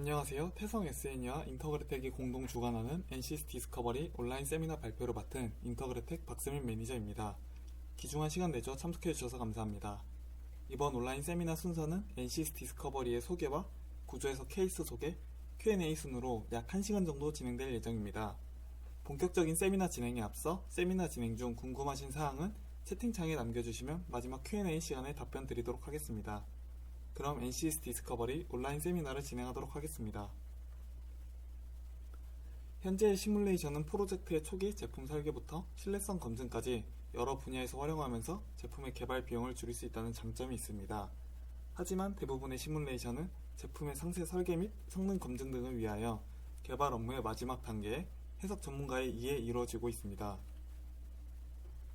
안녕하세요. 태성 SN이와 인터그레텍이 공동 주관하는 NCS 디스커버리 온라인 세미나 발표를 맡은 인터그레텍 박세민 매니저입니다. 귀중한 시간 내줘 참석해주셔서 감사합니다. 이번 온라인 세미나 순서는 NCS 디스커버리의 소개와 구조에서 케이스 소개, Q&A 순으로 약 1시간 정도 진행될 예정입니다. 본격적인 세미나 진행에 앞서 세미나 진행 중 궁금하신 사항은 채팅창에 남겨주시면 마지막 Q&A 시간에 답변 드리도록 하겠습니다. 그럼 NCS 디스커버리 온라인 세미나를 진행하도록 하겠습니다. 현재의 시뮬레이션은 프로젝트의 초기 제품 설계부터 신뢰성 검증까지 여러 분야에서 활용하면서 제품의 개발 비용을 줄일 수 있다는 장점이 있습니다. 하지만 대부분의 시뮬레이션은 제품의 상세 설계 및 성능 검증 등을 위하여 개발 업무의 마지막 단계에 해석 전문가에 의해 이루어지고 있습니다.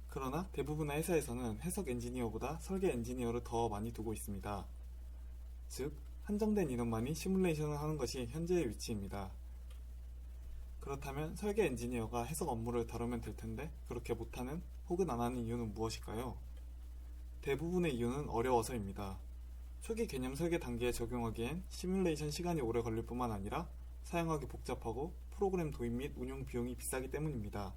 그러나 대부분의 회사에서는 해석 엔지니어보다 설계 엔지니어를 더 많이 두고 있습니다. 즉, 한정된 인원만이 시뮬레이션을 하는 것이 현재의 위치입니다. 그렇다면 설계 엔지니어가 해석 업무를 다루면 될 텐데 그렇게 못하는 혹은 안 하는 이유는 무엇일까요? 대부분의 이유는 어려워서입니다. 초기 개념 설계 단계에 적용하기엔 시뮬레이션 시간이 오래 걸릴 뿐만 아니라 사용하기 복잡하고 프로그램 도입 및 운용 비용이 비싸기 때문입니다.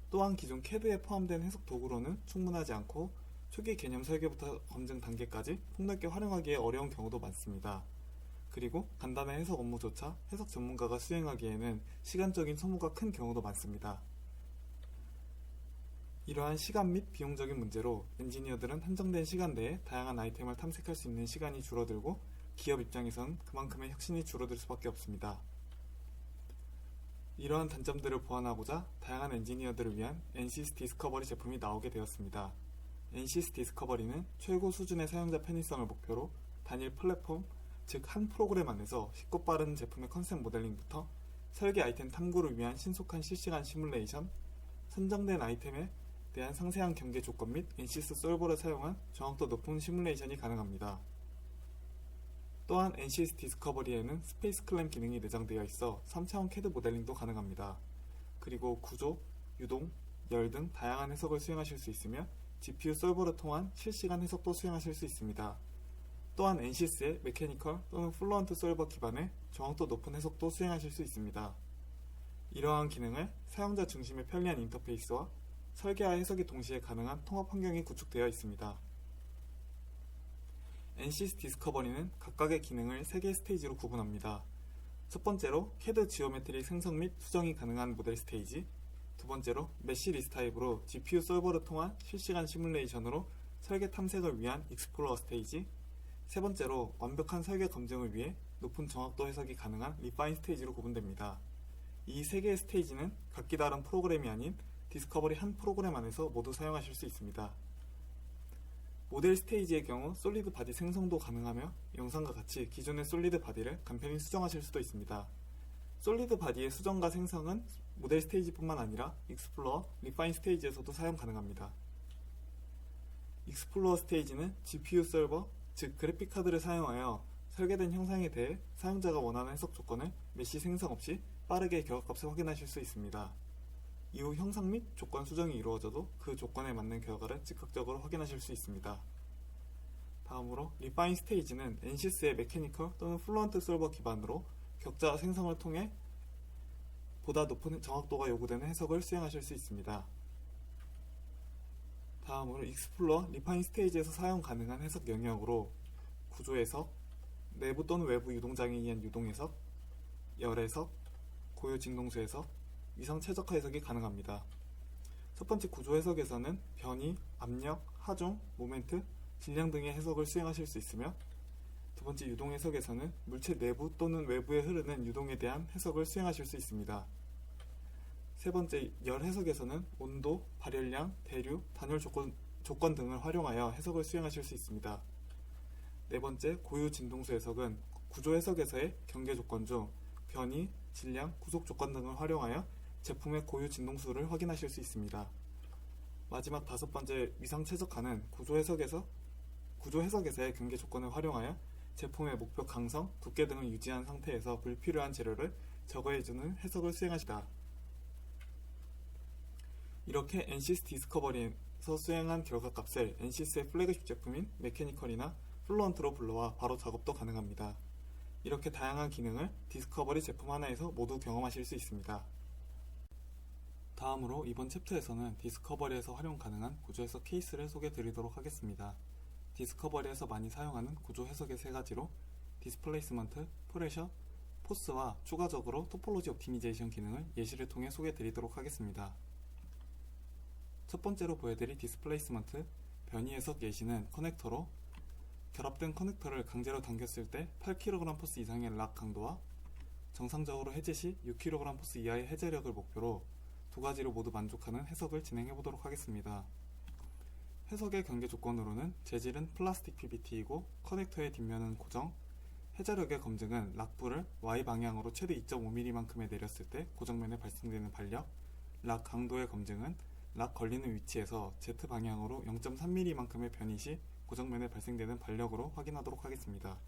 또한 기존 CAD에 포함된 해석 도구로는 충분하지 않고 초기 개념 설계부터 검증 단계까지 폭넓게 활용하기에 어려운 경우도 많습니다. 그리고 간단한 해석 업무조차 해석 전문가가 수행하기에는 시간적인 소모가 큰 경우도 많습니다. 이러한 시간 및 비용적인 문제로 엔지니어들은 한정된 시간 내에 다양한 아이템을 탐색할 수 있는 시간이 줄어들고 기업 입장에선 그만큼의 혁신이 줄어들 수밖에 없습니다. 이러한 단점들을 보완하고자 다양한 엔지니어들을 위한 NCS 디스커버리 제품이 나오게 되었습니다. NCS 디스커버리는 최고 수준의 사용자 편의성을 목표로 단일 플랫폼, 즉 한 프로그램 안에서 쉽고 빠른 제품의 컨셉 모델링부터 설계 아이템 탐구를 위한 신속한 실시간 시뮬레이션, 선정된 아이템에 대한 상세한 경계 조건 및 NCS 솔버를 사용한 정확도 높은 시뮬레이션이 가능합니다. 또한 NCS 디스커버리에는 스페이스 클램 기능이 내장되어 있어 3차원 CAD 모델링도 가능합니다. 그리고 구조, 유동, 열 등 다양한 해석을 수행하실 수 있으며 GPU 솔버를 통한 실시간 해석도 수행하실 수 있습니다. 또한 NCS의 메케니컬 또는 플루언트 솔버 기반의 정확도 높은 해석도 수행하실 수 있습니다. 이러한 기능을 사용자 중심의 편리한 인터페이스와 설계와 해석이 동시에 가능한 통합 환경이 구축되어 있습니다. NCS 디스커버리는 각각의 기능을 3개의 스테이지로 구분합니다. 첫 번째로 CAD 지오메트릭 생성 및 수정이 가능한 모델 스테이지, 두 번째로 메쉬 리스 타입으로 GPU 솔버를 통한 실시간 시뮬레이션으로 설계 탐색을 위한 익스플로어 스테이지, 세 번째로 완벽한 설계 검증을 위해 높은 정확도 해석이 가능한 리파인 스테이지로 구분됩니다. 이 3개의 스테이지는 각기 다른 프로그램이 아닌 디스커버리 한 프로그램 안에서 모두 사용하실 수 있습니다. 모델 스테이지의 경우 솔리드 바디 생성도 가능하며 영상과 같이 기존의 솔리드 바디를 간편히 수정하실 수도 있습니다. 솔리드 바디의 수정과 생성은 모델 스테이지뿐만 아니라 익스플로어, 리파인 스테이지에서도 사용 가능합니다. 익스플로어 스테이지는 GPU 서버, 즉 그래픽카드를 사용하여 설계된 형상에 대해 사용자가 원하는 해석 조건을 메쉬 생성 없이 빠르게 결과값을 확인하실 수 있습니다. 이후 형상 및 조건 수정이 이루어져도 그 조건에 맞는 결과를 즉각적으로 확인하실 수 있습니다. 다음으로 리파인 스테이지는 NCS의 메케니컬 또는 플루언트 솔버 기반으로 격자 생성을 통해 보다 높은 정확도가 요구되는 해석을 수행하실 수 있습니다. 다음으로 익스플로어, 리파인 스테이지에서 사용 가능한 해석 영역으로 구조 해석, 내부 또는 외부 유동장에 의한 유동 해석, 열 해석, 고유 진동수 해석, 위성 최적화 해석이 가능합니다. 첫 번째 구조 해석에서는 변이, 압력, 하중, 모멘트, 질량 등의 해석을 수행하실 수 있으며 두 번째 유동 해석에서는 물체 내부 또는 외부에 흐르는 유동에 대한 해석을 수행하실 수 있습니다. 세 번째 열 해석에서는 온도, 발열량, 대류, 단열 조건 등을 활용하여 해석을 수행하실 수 있습니다. 네 번째 고유 진동수 해석은 구조 해석에서의 경계 조건 중 변이, 질량, 구속 조건 등을 활용하여 제품의 고유 진동수를 확인하실 수 있습니다. 마지막 다섯 번째 위상 최적화는 구조 해석에서의 경계 조건을 활용하여 제품의 목표 강성, 두께 등을 유지한 상태에서 불필요한 재료를 제거해주는 해석을 수행하시다. 이렇게 NCS 디스커버리에서 수행한 결과값을 NCS의 플래그십 제품인 메케니컬이나 플루언트로 불러와 바로 작업도 가능합니다. 이렇게 다양한 기능을 디스커버리 제품 하나에서 모두 경험하실 수 있습니다. 다음으로 이번 챕터에서는 디스커버리에서 활용 가능한 구조 해석 케이스를 소개해 드리도록 하겠습니다. 디스커버리에서 많이 사용하는 구조 해석의 세 가지로 디스플레이스먼트, 프레셔, 포스와 추가적으로 토폴로지 옵티미제이션 기능을 예시를 통해 소개해 드리도록 하겠습니다. 첫 번째로 보여드릴 디스플레이스먼트, 변이 해석 예시는 커넥터로 결합된 커넥터를 강제로 당겼을 때 8kg 포스 이상의 락 강도와 정상적으로 해제 시 6kg 포스 이하의 해제력을 목표로 두 가지로 모두 만족하는 해석을 진행해 보도록 하겠습니다. 해석의 경계 조건으로는 재질은 플라스틱 PBT이고 커넥터의 뒷면은 고정, 해제력의 검증은 락부를 Y방향으로 최대 2.5mm만큼에 내렸을 때 고정면에 발생되는 반력, 락 강도의 검증은 락 걸리는 위치에서 Z방향으로 0.3mm만큼의 변이 시 고정면에 발생되는 반력으로 확인하도록 하겠습니다.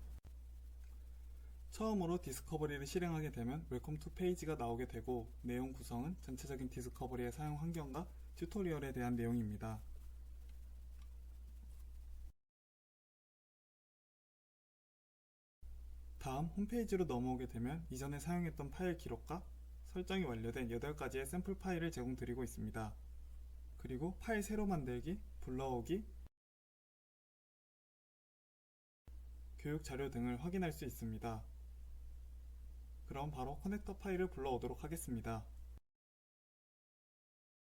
처음으로 디스커버리를 실행하게 되면 웰컴 투 페이지가 나오게 되고 내용 구성은 전체적인 디스커버리의 사용 환경과 튜토리얼에 대한 내용입니다. 다음 홈페이지로 넘어오게 되면 이전에 사용했던 파일 기록과 설정이 완료된 8가지의 샘플 파일을 제공드리고 있습니다. 그리고 파일 새로 만들기, 불러오기, 교육 자료 등을 확인할 수 있습니다. 그럼 바로 커넥터 파일을 불러오도록 하겠습니다.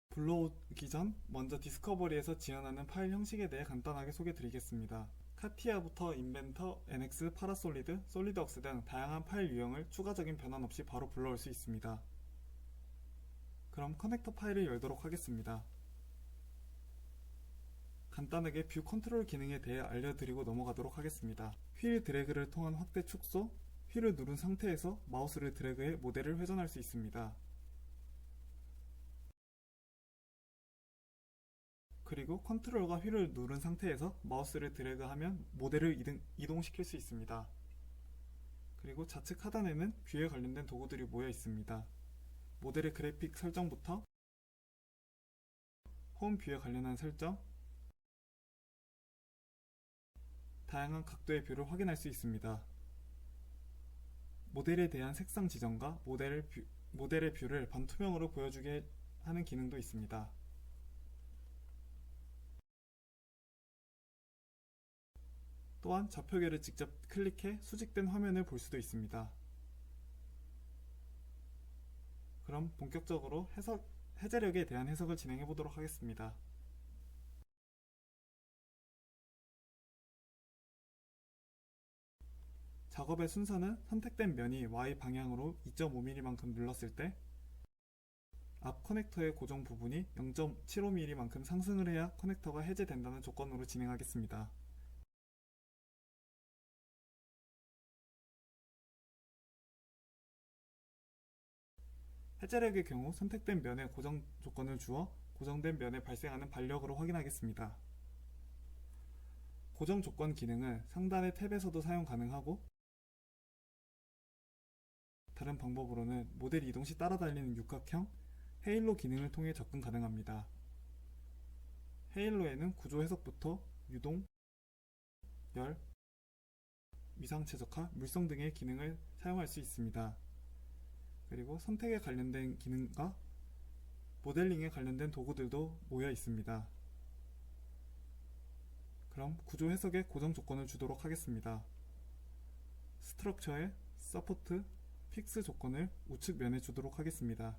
불러오기 전 먼저 디스커버리에서 지원하는 파일 형식에 대해 간단하게 소개드리겠습니다. 카티아부터 인벤터, NX, 파라솔리드, 솔리드웍스 등 다양한 파일 유형을 추가적인 변환 없이 바로 불러올 수 있습니다. 그럼 커넥터 파일을 열도록 하겠습니다. 간단하게 뷰 컨트롤 기능에 대해 알려드리고 넘어가도록 하겠습니다. 휠 드래그를 통한 확대 축소, 휠을 누른 상태에서 마우스를 드래그해 모델을 회전할 수 있습니다. 그리고 컨트롤과 휠을 누른 상태에서 마우스를 드래그하면 모델을 이동시킬 수 있습니다. 그리고 좌측 하단에는 뷰에 관련된 도구들이 모여 있습니다. 모델의 그래픽 설정부터 홈 뷰에 관련한 설정, 다양한 각도의 뷰를 확인할 수 있습니다. 모델에 대한 색상 지정과 모델의 뷰를 반투명으로 보여주게 하는 기능도 있습니다. 또한 좌표계를 직접 클릭해 수직된 화면을 볼 수도 있습니다. 그럼 본격적으로 해제력에 대한 해석을 진행해 보도록 하겠습니다. 작업의 순서는 선택된 면이 Y 방향으로 2.5mm만큼 눌렀을 때 앞 커넥터의 고정 부분이 0.75mm만큼 상승을 해야 커넥터가 해제된다는 조건으로 진행하겠습니다. 해제력의 경우 선택된 면에 고정 조건을 주어 고정된 면에 발생하는 반력으로 확인하겠습니다. 고정 조건 기능은 상단의 탭에서도 사용 가능하고 다른 방법으로는 모델 이동 시 따라 달리는 육각형 헤일로 기능을 통해 접근 가능합니다. 헤일로에는 구조 해석부터 유동, 열, 위상 최적화, 물성 등의 기능을 사용할 수 있습니다. 그리고 선택에 관련된 기능과 모델링에 관련된 도구들도 모여 있습니다. 그럼 구조 해석에 고정 조건을 주도록 하겠습니다. 스트럭처에 서포트, 픽스 조건을 우측 면에 주도록 하겠습니다.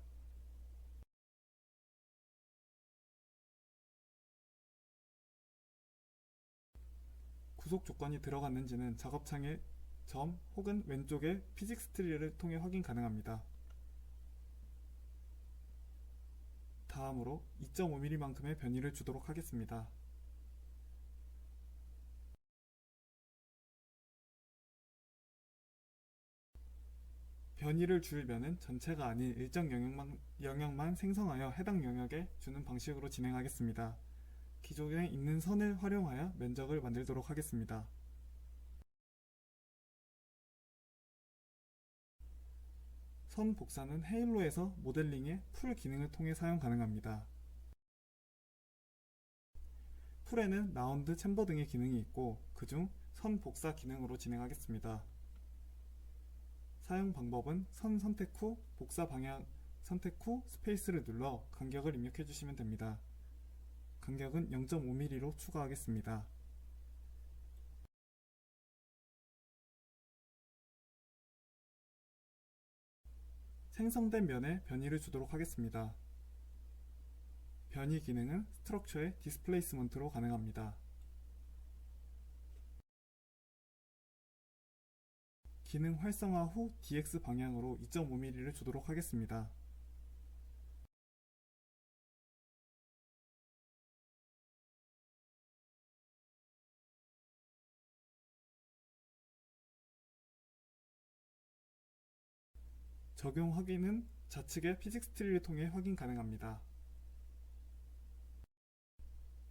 구속 조건이 들어갔는지는 작업창의 점 혹은 왼쪽의 피직스 트리를 통해 확인 가능합니다. 다음으로 2.5mm만큼의 변이를 주도록 하겠습니다. 변이를 줄 면은 전체가 아닌 일정 영역만 생성하여 해당 영역에 주는 방식으로 진행하겠습니다. 기존에 있는 선을 활용하여 면적을 만들도록 하겠습니다. 선 복사는 헤일로에서 모델링의 풀 기능을 통해 사용 가능합니다. 풀에는 라운드, 챔버 등의 기능이 있고 그중 선 복사 기능으로 진행하겠습니다. 사용 방법은 선 선택 후 복사 방향 선택 후 스페이스를 눌러 간격을 입력해 주시면 됩니다. 간격은 0.5mm로 추가하겠습니다. 생성된 면에 변이를 주도록 하겠습니다. 변이 기능은 스트럭처의 디스플레이스먼트로 가능합니다. 기능 활성화 후 DX 방향으로 2.5mm를 주도록 하겠습니다. 적용 확인은 좌측의 피직스 트리를 통해 확인 가능합니다.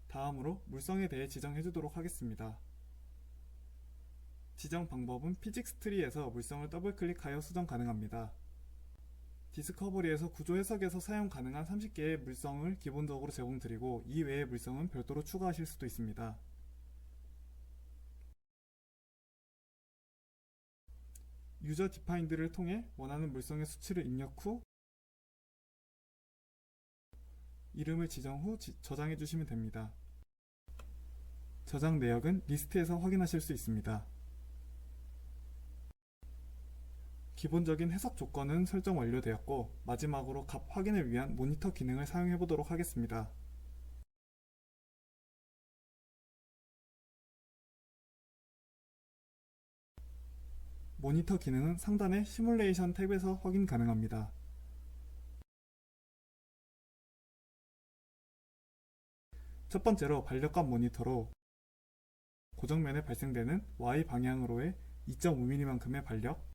다음으로 물성에 대해 지정해 주도록 하겠습니다. 지정 방법은 피직스 트리에서 물성을 더블 클릭하여 수정 가능합니다. 디스커버리에서 구조 해석에서 사용 가능한 30개의 물성을 기본적으로 제공드리고 이 외의 물성은 별도로 추가하실 수도 있습니다. 유저 디파인드를 통해 원하는 물성의 수치를 입력 후 이름을 지정 후 저장해 주시면 됩니다. 저장 내역은 리스트에서 확인하실 수 있습니다. 기본적인 해석 조건은 설정 완료되었고 마지막으로 값 확인을 위한 모니터 기능을 사용해 보도록 하겠습니다. 모니터 기능은 상단의 시뮬레이션 탭에서 확인 가능합니다. 첫 번째로 반력값 모니터로 고정면에 발생되는 Y 방향으로의 2.5mm만큼의 반력,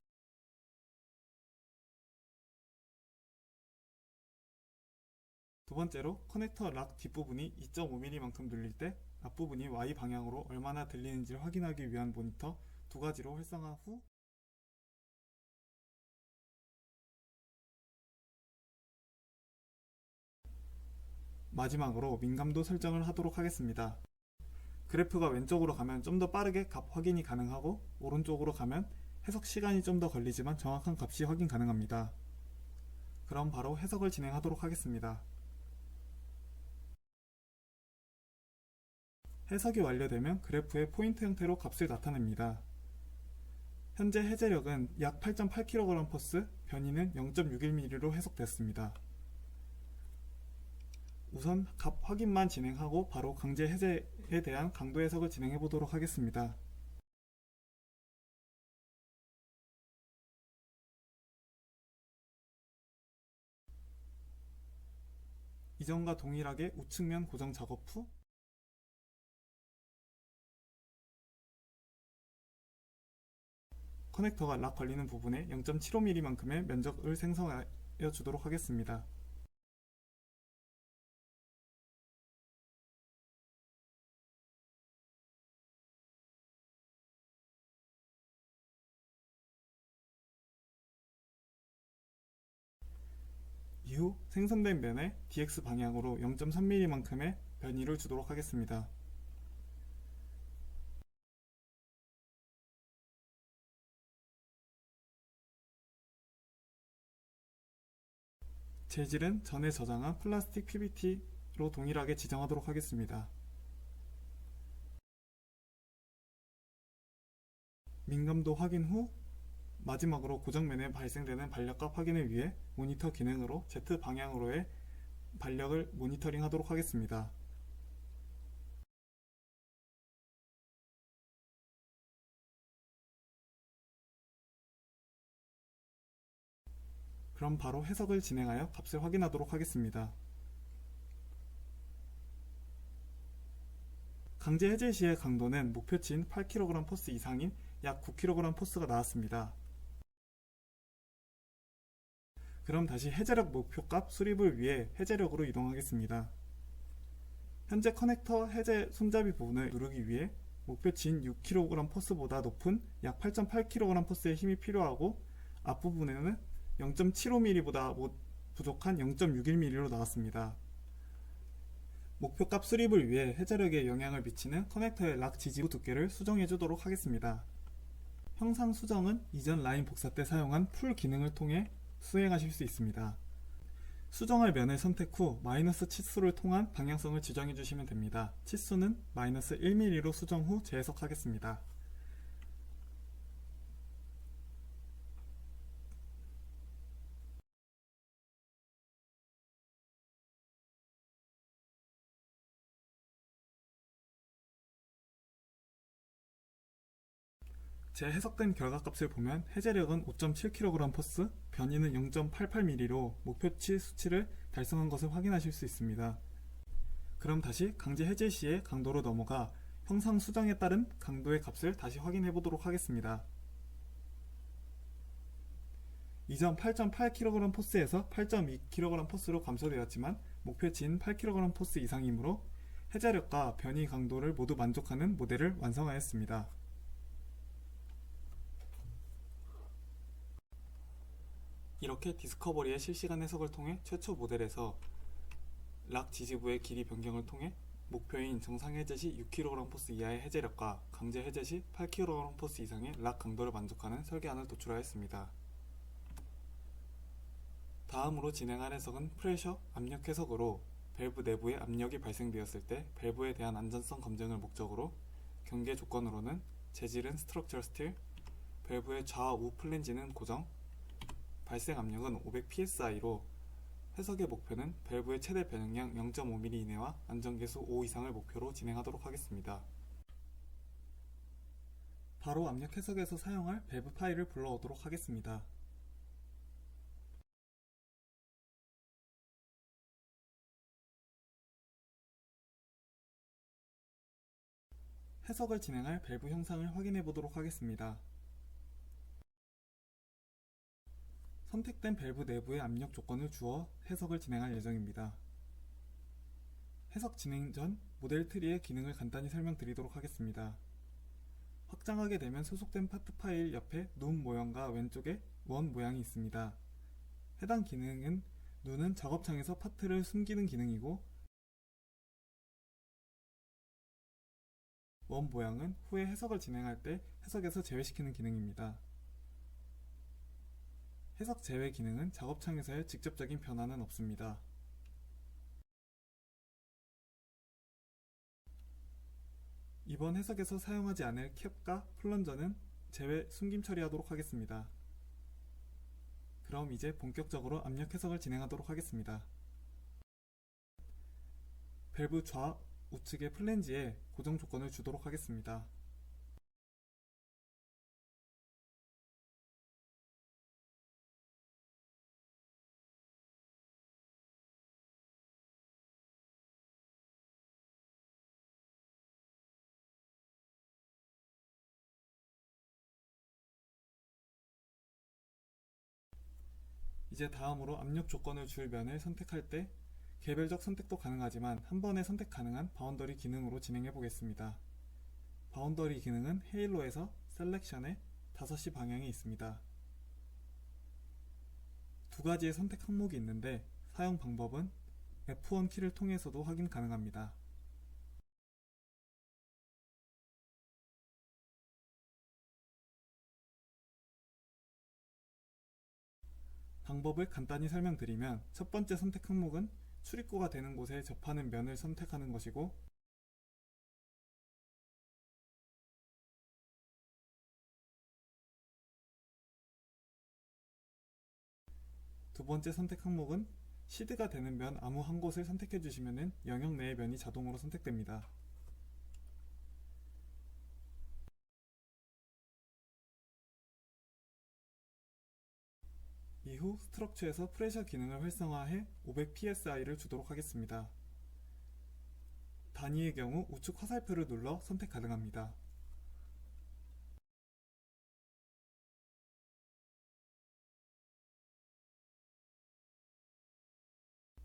두 번째로 커넥터 락 뒷부분이 2.5mm만큼 눌릴 때 앞부분이 Y 방향으로 얼마나 들리는지를 확인하기 위한 모니터 두 가지로 활성화 후 마지막으로 민감도 설정을 하도록 하겠습니다. 그래프가 왼쪽으로 가면 좀 더 빠르게 값 확인이 가능하고 오른쪽으로 가면 해석 시간이 좀 더 걸리지만 정확한 값이 확인 가능합니다. 그럼 바로 해석을 진행하도록 하겠습니다. 해석이 완료되면 그래프의 포인트 형태로 값을 나타냅니다. 현재 해제력은 약 8.8kg/s, 변이는 0.61mm로 해석됐습니다. 우선 값 확인만 진행하고 바로 강제 해제에 대한 강도 해석을 진행해 보도록 하겠습니다. 이전과 동일하게 우측면 고정 작업 후 커넥터가 락 걸리는 부분에 0.75mm만큼의 면적을 생성하여 주도록 하겠습니다. 이후 생성된 면에 DX 방향으로 0.3mm만큼의 변이를 주도록 하겠습니다. 재질은 전에 저장한 플라스틱 PBT로 동일하게 지정하도록 하겠습니다. 민감도 확인 후 마지막으로 고정면에 발생되는 반력값 확인을 위해 모니터 기능으로 Z 방향으로의 반력을 모니터링 하도록 하겠습니다. 그럼 바로 해석을 진행하여 값을 확인하도록 하겠습니다. 강제 해제 시의 강도는 목표치인 8kg/s 이상인 약 9kg/s가 나왔습니다. 그럼 다시 해제력 목표값 수립을 위해 해제력으로 이동하겠습니다. 현재 커넥터 해제 손잡이 부분을 누르기 위해 목표치인 6kg/s보다 높은 약 8.8kg/s의 힘이 필요하고 앞부분에는 0.75mm보다 부족한 0.61mm로 나왔습니다. 목표값 수립을 위해 해제력에 영향을 미치는 커넥터의 락 지지부 두께를 수정해 주도록 하겠습니다. 형상 수정은 이전 라인 복사 때 사용한 풀 기능을 통해 수행하실 수 있습니다. 수정할 면을 선택 후 마이너스 치수를 통한 방향성을 지정해 주시면 됩니다. 치수는 마이너스 1mm로 수정 후 재해석하겠습니다. 재해석된 결과값을 보면 해제력은 5.7kg 포스, 변이는 0.88mm로 목표치 수치를 달성한 것을 확인하실 수 있습니다. 그럼 다시 강제 해제 시의 강도로 넘어가 형상 수정에 따른 강도의 값을 다시 확인해 보도록 하겠습니다. 이전 8.8kg 포스에서 8.2kg 포스로 감소되었지만 목표치인 8kg 포스 이상이므로 해제력과 변이 강도를 모두 만족하는 모델을 완성하였습니다. 이렇게 디스커버리의 실시간 해석을 통해 최초 모델에서 락 지지부의 길이 변경을 통해 목표인 정상 해제 시 6kg 포스 이하의 해제력과 강제 해제 시 8kg 포스 이상의 락 강도를 만족하는 설계안을 도출하였습니다. 다음으로 진행할 해석은 프레셔, 압력 해석으로 밸브 내부에 압력이 발생되었을 때 밸브에 대한 안전성 검증을 목적으로 경계 조건으로는 재질은 스트럭처 스틸, 밸브의 좌우 플랜지는 고정, 발생 압력은 500psi로 해석의 목표는 밸브의 최대 변형량 0.5mm 이내와 안전계수 5 이상을 목표로 진행하도록 하겠습니다. 바로 압력 해석에서 사용할 밸브 파일을 불러오도록 하겠습니다. 해석을 진행할 밸브 형상을 확인해 보도록 하겠습니다. 선택된 밸브 내부의 압력 조건을 주어 해석을 진행할 예정입니다. 해석 진행 전 모델 트리의 기능을 간단히 설명드리도록 하겠습니다. 확장하게 되면 소속된 파트 파일 옆에 눈 모형과 왼쪽에 원 모양이 있습니다. 해당 기능은 눈은 작업창에서 파트를 숨기는 기능이고 원 모양은 후에 해석을 진행할 때 해석에서 제외시키는 기능입니다. 해석 제외 기능은 작업창에서의 직접적인 변화는 없습니다. 이번 해석에서 사용하지 않을 캡과 플런저는 제외 숨김 처리하도록 하겠습니다. 그럼 이제 본격적으로 압력 해석을 진행하도록 하겠습니다. 밸브 좌우측의 플랜지에 고정 조건을 주도록 하겠습니다. 이제 다음으로 압력 조건을 줄 면을 선택할 때 개별적 선택도 가능하지만 한 번에 선택 가능한 바운더리 기능으로 진행해 보겠습니다. 바운더리 기능은 헤일로에서 셀렉션에 5시 방향이 있습니다. 두 가지의 선택 항목이 있는데 사용 방법은 F1 키를 통해서도 확인 가능합니다. 방법을 간단히 설명드리면 첫 번째 선택 항목은 출입구가 되는 곳에 접하는 면을 선택하는 것이고 두 번째 선택 항목은 시드가 되는 면 아무 한 곳을 선택해 주시면 영역 내의 면이 자동으로 선택됩니다. 이후 스트럭처에서 프레셔 기능을 활성화해 500psi를 주도록 하겠습니다. 단위의 경우 우측 화살표를 눌러 선택 가능합니다.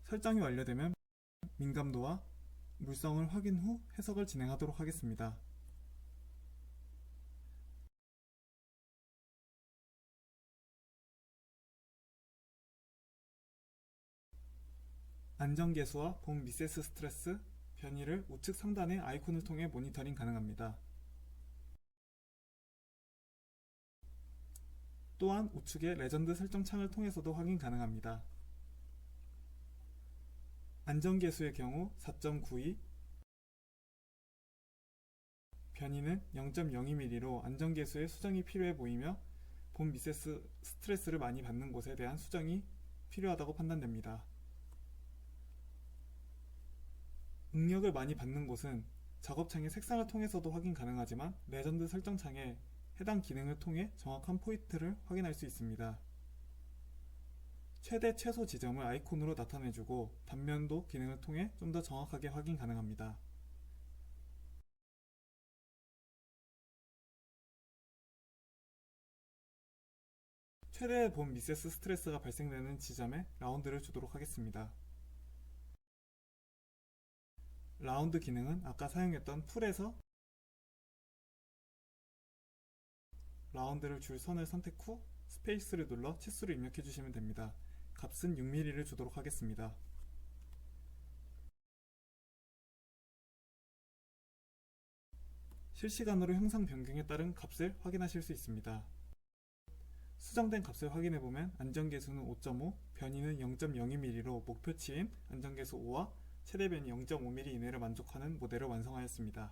설정이 완료되면 민감도와 물성을 확인 후 해석을 진행하도록 하겠습니다. 안전계수와 봄 리세스 스트레스, 변이를 우측 상단의 아이콘을 통해 모니터링 가능합니다. 또한 우측의 레전드 설정 창을 통해서도 확인 가능합니다. 안전계수의 경우 4.92, 변이는 0.02mm로 안전계수의 수정이 필요해 보이며 본 미세스 스트레스를 많이 받는 곳에 대한 수정이 필요하다고 판단됩니다. 응력을 많이 받는 곳은 작업창의 색상을 통해서도 확인 가능하지만 레전드 설정창에 해당 기능을 통해 정확한 포인트를 확인할 수 있습니다. 최대 최소 지점을 아이콘으로 나타내주고 단면도 기능을 통해 좀 더 정확하게 확인 가능합니다. 최대 본 미세스 스트레스가 발생되는 지점에 라운드를 주도록 하겠습니다. 라운드 기능은 아까 사용했던 풀에서 라운드를 줄 선을 선택 후 스페이스를 눌러 치수를 입력해 주시면 됩니다. 값은 6mm를 주도록 하겠습니다. 실시간으로 형상 변경에 따른 값을 확인하실 수 있습니다. 수정된 값을 확인해보면 안전계수는 5.5, 변이는 0.02mm로 목표치인 안전계수 5와 최대 변이 0.5mm 이내를 만족하는 모델을 완성하였습니다.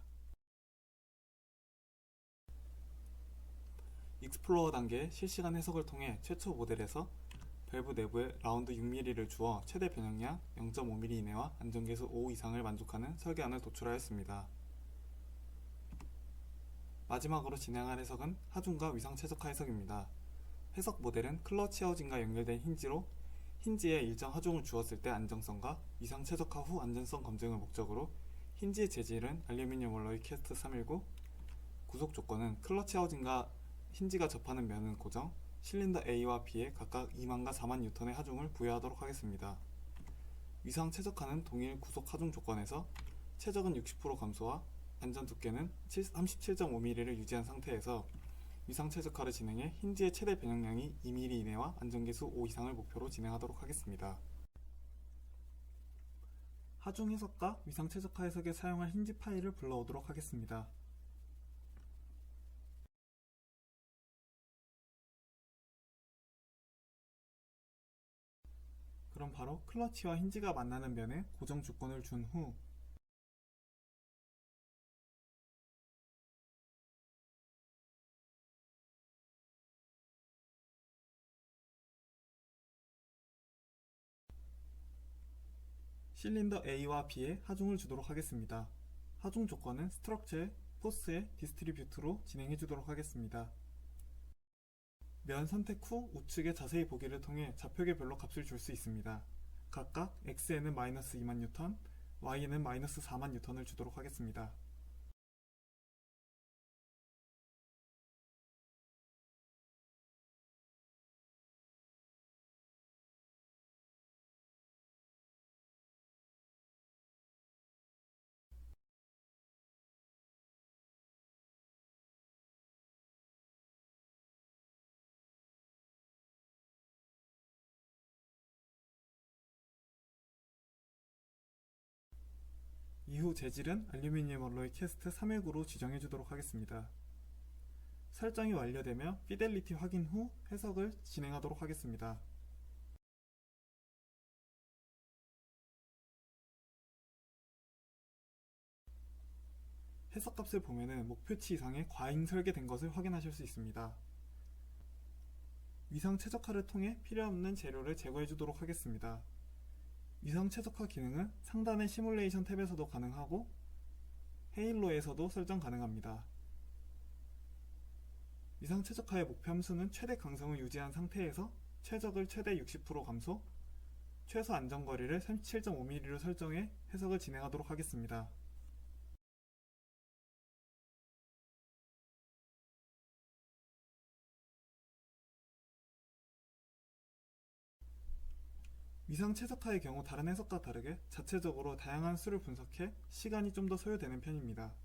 익스플로어 단계의 실시간 해석을 통해 최초 모델에서 밸브 내부에 라운드 6mm를 주어 최대 변형량 0.5mm 이내와 안전계수 5 이상을 만족하는 설계안을 도출하였습니다. 마지막으로 진행할 해석은 하중과 위상 최적화 해석입니다. 해석 모델은 클러치 하우징과 연결된 힌지로 힌지에 일정 하중을 주었을 때 안정성과 위상 최적화 후 안전성 검증을 목적으로 힌지의 재질은 알루미늄 알로이 캐스트 319, 구속 조건은 클러치 하우징과 힌지가 접하는 면은 고정, 실린더 A와 B에 각각 2만과 4만 뉴턴의 하중을 부여하도록 하겠습니다. 위상 최적화는 동일 구속 하중 조건에서 최적은 60% 감소와 안전 두께는 37.5mm를 유지한 상태에서 위상 최적화를 진행해 힌지의 최대 변형량이 2mm 이내와 안전계수 5 이상을 목표로 진행하도록 하겠습니다. 하중 해석과 위상 최적화 해석에 사용할 힌지 파일을 불러오도록 하겠습니다. 그럼 바로 클러치와 힌지가 만나는 면에 고정 조건을 준 후 실린더 A와 B에 하중을 주도록 하겠습니다. 하중 조건은 스트럭처의 포스의 디스트리뷰트로 진행해 주도록 하겠습니다. 면 선택 후 우측의 자세히 보기를 통해 좌표계별로 값을 줄 수 있습니다. 각각 X에는 마이너스 2만 뉴턴, Y에는 마이너스 4만 뉴턴을 주도록 하겠습니다. 이후 재질은 알루미늄 알로이 캐스트 319로 지정해 주도록 하겠습니다. 설정이 완료되며 피델리티 확인 후 해석을 진행하도록 하겠습니다. 해석값을 보면은 목표치 이상의 과잉 설계된 것을 확인하실 수 있습니다. 위상 최적화를 통해 필요없는 재료를 제거해 주도록 하겠습니다. 위상 최적화 기능은 상단의 시뮬레이션 탭에서도 가능하고 헤일로에서도 설정 가능합니다. 위상 최적화의 목표 함수는 최대 강성을 유지한 상태에서 최적을 최대 60% 감소, 최소 안전거리를 37.5mm로 설정해 해석을 진행하도록 하겠습니다. 위상 최적화의 경우 다른 해석과 다르게 자체적으로 다양한 수를 분석해 시간이 좀 더 소요되는 편입니다.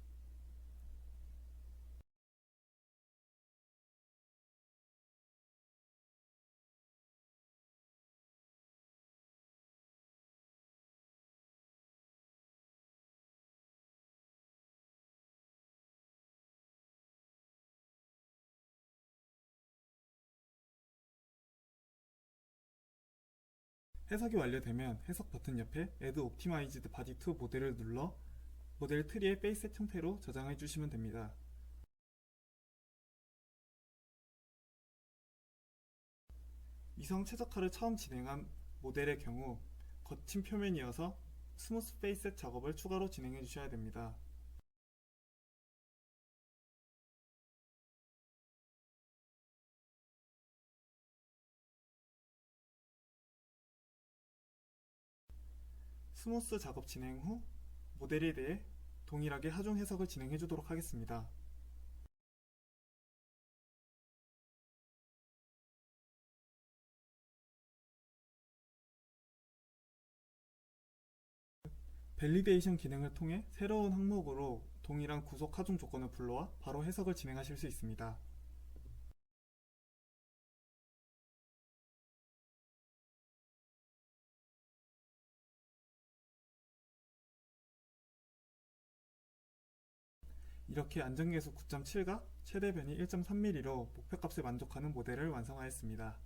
해석이 완료되면 해석 버튼 옆에 Add Optimized Body to 모델을 눌러 모델 트리의 페이스셋 형태로 저장해 주시면 됩니다. 위성 최적화를 처음 진행한 모델의 경우 거친 표면이어서 스무스 페이스셋 작업을 추가로 진행해 주셔야 됩니다. 스무스 작업 진행 후 모델에 대해 동일하게 하중 해석을 진행해 주도록 하겠습니다. 밸리데이션 기능을 통해 새로운 항목으로 동일한 구속 하중 조건을 불러와 바로 해석을 진행하실 수 있습니다. 이렇게 안전계수 9.7과 최대 변이 1.3mm로 목표값에 만족하는 모델을 완성하였습니다.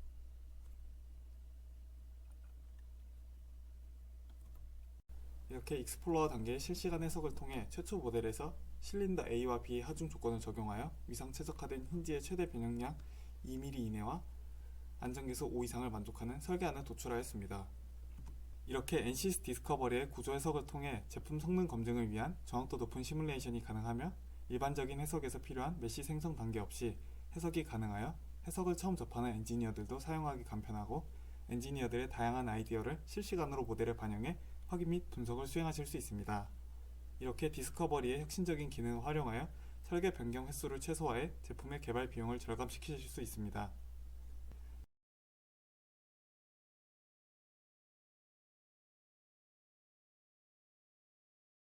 이렇게 익스플로어 단계의 실시간 해석을 통해 최초 모델에서 실린더 A와 B의 하중 조건을 적용하여 위상 최적화된 힌지의 최대 변형량 2mm 이내와 안전계수 5 이상을 만족하는 설계안을 도출하였습니다. 이렇게 NCS 디스커버리의 구조 해석을 통해 제품 성능 검증을 위한 정확도 높은 시뮬레이션이 가능하며 일반적인 해석에서 필요한 메쉬 생성 단계 없이 해석이 가능하여 해석을 처음 접하는 엔지니어들도 사용하기 간편하고 엔지니어들의 다양한 아이디어를 실시간으로 모델에 반영해 확인 및 분석을 수행하실 수 있습니다. 이렇게 디스커버리의 혁신적인 기능을 활용하여 설계 변경 횟수를 최소화해 제품의 개발 비용을 절감시키실 수 있습니다.